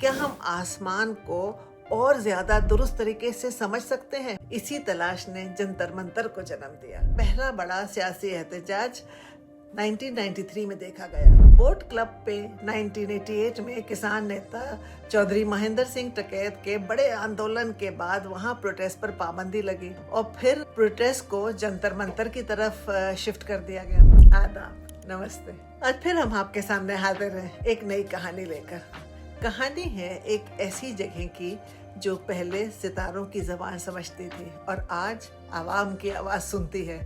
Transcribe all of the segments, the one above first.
क्या हम आसमान को और ज्यादा दुरुस्त तरीके से समझ सकते हैं? इसी तलाश ने जंतर मंतर को जन्म दिया। पहला बड़ा सियासी एहतजाज 1993 में देखा गया। बोट क्लब पे 1988 में किसान नेता चौधरी महेंद्र सिंह टिकैत के बड़े आंदोलन के बाद वहाँ प्रोटेस्ट पर पाबंदी लगी और फिर प्रोटेस्ट को जंतर मंतर की तरफ शिफ्ट कर दिया गया। आदाब, नमस्ते। आज फिर हम आपके सामने हाजिर हैं एक नई कहानी लेकर। कहानी है एक ऐसी जगह की जो पहले सितारों की ज़बान समझती थी और आज आवाम की आवाज़ सुनती है।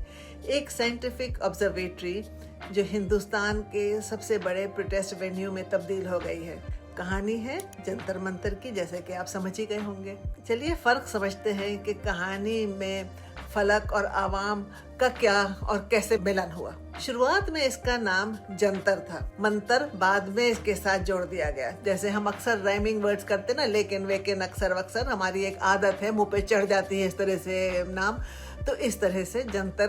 एक साइंटिफिक ऑब्जर्वेटरी जो हिंदुस्तान के सबसे बड़े प्रोटेस्ट वेन्यू में तब्दील हो गई है। कहानी है जंतर मंतर की, जैसे कि आप समझ ही गए होंगे। चलिए फ़र्क समझते हैं कि कहानी में फलक और आवाम का क्या और कैसे मिलन हुआ। शुरुआत में इसका नाम जंतर था, मंतर बाद में इसके साथ जोड़ दिया गया। जैसे हम अक्सर राइमिंग वर्ड्स करते ना, लेकिन वेकिन अक्सर वक्सर हमारी एक आदत है, मुंह पे चढ़ जाती है इस तरह से नाम। तो इस तरह से जंतर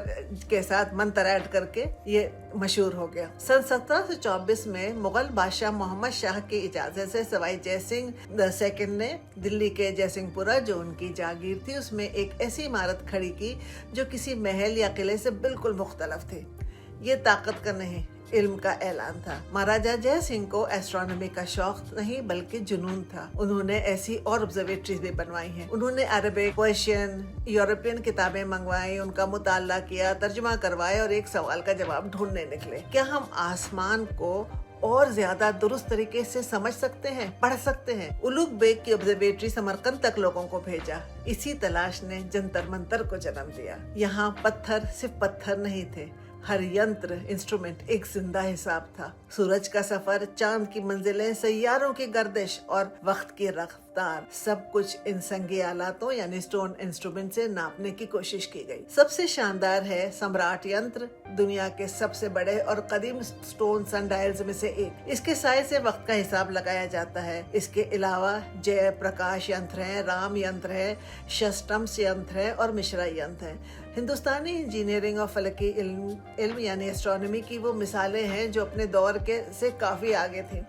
के साथ मंतर ऐड करके ये मशहूर हो गया। सन 1724 में मुगल बादशाह मोहम्मद शाह की इजाजत से सवाई जय सिंह सेकंड ने दिल्ली के जयसिंहपुरा, जो उनकी जागीर थी, उसमें एक ऐसी इमारत खड़ी की जो किसी महल या किले से बिल्कुल मुख्तलफ थी। ये ताकत का नहीं, इल्म का ऐलान था। महाराजा जय सिंह को एस्ट्रोनॉमी का शौक नहीं बल्कि जुनून था। उन्होंने ऐसी और ऑब्जर्वेटरीज भी बनवाई हैं। उन्होंने अरबिक, पर्शियन, यूरोपियन किताबें मंगवाई, उनका मुताला किया, तर्जुमा करवाए और एक सवाल का जवाब ढूंढने निकले। क्या हम आसमान को और ज्यादा दुरुस्त तरीके से समझ सकते हैं, पढ़ सकते हैं? उलुग बेग की ऑब्जर्वेटरी समरकंद तक लोगों को भेजा। इसी तलाश ने जंतर मंतर को जन्म दिया। यहाँ पत्थर सिर्फ पत्थर नहीं थे, हर यंत्र, इंस्ट्रूमेंट एक जिंदा हिसाब था। सूरज का सफर, चांद की मंजिलें, सैयारों की गर्दिश और वक्त की रफ्तार, सब कुछ इन संगी आलातों यानी स्टोन इंस्ट्रूमेंट से नापने की कोशिश की गई। सबसे शानदार है सम्राट यंत्र, दुनिया के सबसे बड़े और कदीम स्टोन सनडायल्स में से एक। इसके साइज से वक्त का हिसाब लगाया जाता है। इसके अलावा जय प्रकाश यंत्र है, राम यंत्र है, शस्टम्स यंत्र है और मिश्रा यंत्र है। हिंदुस्तानी इंजीनियरिंग और फलकी इल्म यानी एस्ट्रोनॉमी की वो मिसालें हैं जो अपने दौर के से काफ़ी आगे थी।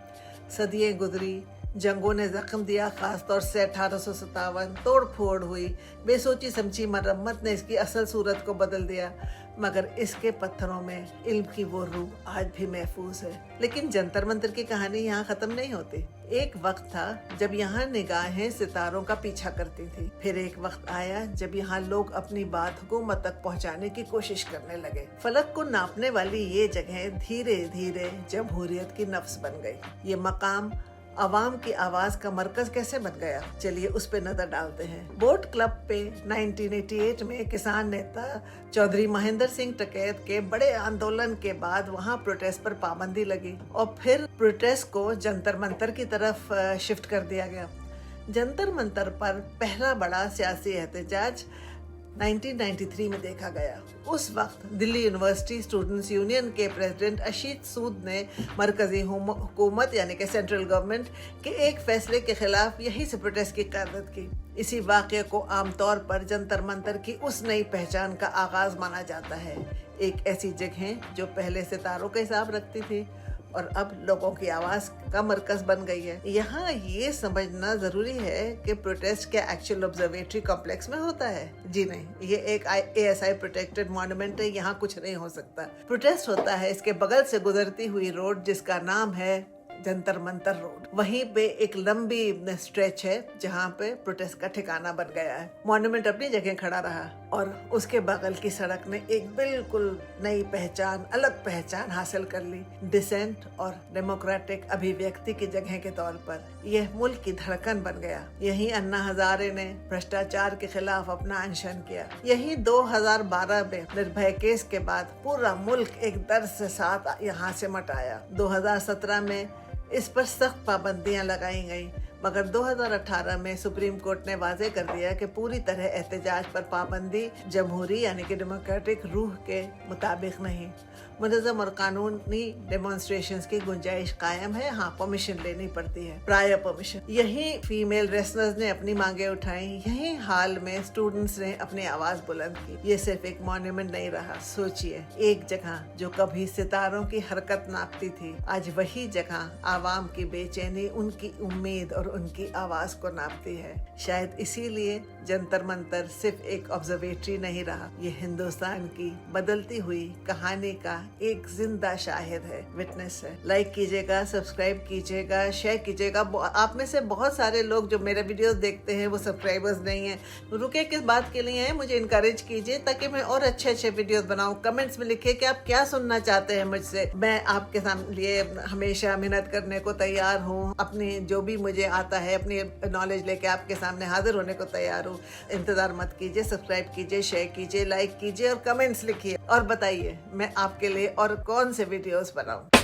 सदियाँ गुजरी, जंगों ने जख्म दिया, खासतौर से 1857 तोड़ फोड़ हुई, बेसोची समझी मरम्मत ने इसकी असल सूरत को बदल दिया, मगर इसके पत्थरों में इल्म की वो रूह आज भी महफूज है। लेकिन जंतर मंतर की कहानी यहाँ खत्म नहीं होती। एक वक्त था जब यहाँ निगाहें सितारों का पीछा करती थी। फिर एक वक्त आया जब यहाँ लोग अपनी बात हुकूमत तक पहुँचाने की कोशिश करने लगे। फलक को नापने वाली ये जगह धीरे धीरे जमहूरियत की नफ्स बन गई। ये मकाम अवाम की आवाज का मरकज कैसे बन गया, चलिए उस पे नजर डालते हैं। बोट क्लब पे 1988 में किसान नेता चौधरी महेंद्र सिंह टिकैत के बड़े आंदोलन के बाद वहाँ प्रोटेस्ट पर पाबंदी लगी और फिर प्रोटेस्ट को जंतर मंतर की तरफ शिफ्ट कर दिया गया। जंतर मंतर पर पहला बड़ा सियासी एहतजाज 1993 में देखा गया। उस वक्त दिल्ली यूनिवर्सिटी स्टूडेंट्स यूनियन के प्रेसिडेंट अशीत सूद ने मरकजी हुकूमत यानी कि सेंट्रल गवर्नमेंट के एक फैसले के खिलाफ यहीं से प्रोटेस्ट की क़यादत की। इसी वाक़े को आमतौर पर जंतर मंतर की उस नई पहचान का आगाज़ माना जाता है। एक ऐसी जगह जो पहले सितारों का हिसाब रखती थी और अब लोगों की आवाज़ का मरकज बन गई है। यहाँ ये समझना ज़रूरी है कि प्रोटेस्ट क्या एक्चुअल ऑब्जर्वेटरी कॉम्प्लेक्स में होता है? जी नहीं, ये एक ASI प्रोटेक्टेड मॉन्यूमेंट है, यहाँ कुछ नहीं हो सकता। प्रोटेस्ट होता है इसके बगल से गुजरती हुई रोड जिसका नाम है जंतर मंतर रोड। वहीं पे एक लंबी स्ट्रेच है जहाँ पे प्रोटेस्ट का ठिकाना बन गया है। मॉन्यूमेंट अपनी जगह खड़ा रहा और उसके बगल की सड़क ने एक बिल्कुल नई पहचान, अलग पहचान हासिल कर ली, डिसेंट और डेमोक्रेटिक अभिव्यक्ति की जगह के तौर पर। यह मुल्क की धड़कन बन गया। यही अन्ना हजारे ने भ्रष्टाचार के खिलाफ अपना अनशन किया। यही 2012 में निर्भया केस के बाद पूरा मुल्क एक दर्द से साथ यहाँ से मट आया। 2017 में इस पर सख्त पाबंदियां लगाई गई, मगर 2018 में सुप्रीम कोर्ट ने वाजे कर दिया कि पूरी तरह एहतजाज पर पाबंदी जमहूरी यानी कि डेमोक्रेटिक रूह के मुताबिक नहीं। मुनज़्ज़म और कानूनी डेमोन्स्ट्रेशंस की गुंजाइश कायम है। हाँ, परमिशन लेनी पड़ती है, प्रायर परमिशन। यही फीमेल रेसलर्स ने अपनी मांगे उठाई, यही हाल में स्टूडेंट्स ने अपनी आवाज बुलंद की। ये सिर्फ एक मॉन्यूमेंट नहीं रहा। सोचिए, एक जगह जो कभी सितारों की हरकत नापती थी, आज वही जगह आवाम की बेचैनी, उनकी उम्मीद और उनकी आवाज को नापती है। शायद इसीलिए जंतर मंतर सिर्फ एक ऑब्जर्वेटरी नहीं रहा, ये हिंदुस्तान की बदलती हुई कहानी का एक जिंदा शाहिद है, विटनेस है। लाइक कीजिएगा, सब्सक्राइब कीजिएगा, शेयर कीजिएगा। आप में से बहुत सारे लोग जो मेरे वीडियोस देखते हैं वो सब्सक्राइबर्स नहीं हैं, रुके किस बात के लिए हैं, मुझे इनकरेज कीजिए ताकि मैं और अच्छे अच्छे वीडियोस बनाऊं। कमेंट्स में लिखिए कि आप क्या सुनना चाहते हैं मुझसे। मैं आपके लिए हमेशा मेहनत करने को तैयार हूँ, अपनी जो भी मुझे आता है अपनी नॉलेज लेके आपके सामने हाजिर होने को तैयार हूँ। इंतजार मत कीजिए, सब्सक्राइब कीजिए, शेयर कीजिए, लाइक कीजिए और कमेंट्स लिखिए और बताइए मैं आपके लिए और कौन से वीडियोस बनाऊं।